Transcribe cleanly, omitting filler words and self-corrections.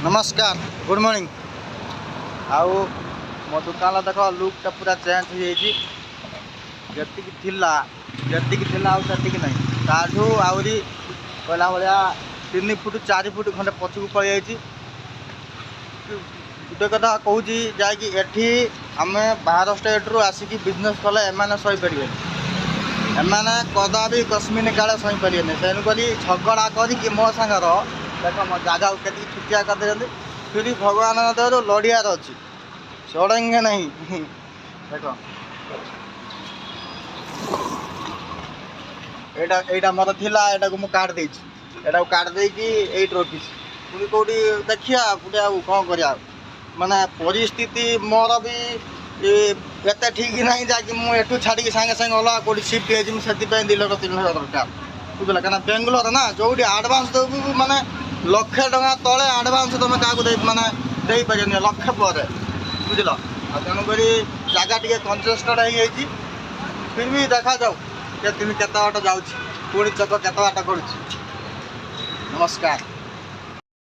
नमस्कार good morning. आउ मो दुकान देख लुकटा पूरा चेंज हो जी जी नहीं ताठू आहरी कहला भाया 3 फुट 4 फुट खंडे पछक पड़ जाइए। गोटे कथा कहूँ जाकि आम बाहर स्टेट रू आसिक बिजनेस कले एम सहीपर एमाने कदापि कस्मिन काले सहीपर तेणुक झगड़ा करके मो सांगर देख मो जगह के छुटिया कर फिर भगवान देव लड़ियार अच्छी चढ़ेंगे नहीं। देख एटा मत थिला एटा को मु काट देछि एटा को काट दे कि एट रखी पुणी कौटी देखिया पुणी आ कौन करिया माने परिस्थिति मोर भी एते ठीक नहीं जाकि मु एठू छाड़ी सांगे सांगे अलग कौटी शिफ्ट हो से 2 लाख 3 लाख दरकार बुझला क्या बेंगलोर ना जो आडभांस देबू माने लक्षे टका तले आडभांस तुम क्या माने दे पारे लक्षे पर बुझल तेणुक जगह टी कंजेस्टेड हो फिर भी देखा जाऊ के बाट जाऊँ पुणी चक के बाट कर। नमस्कार।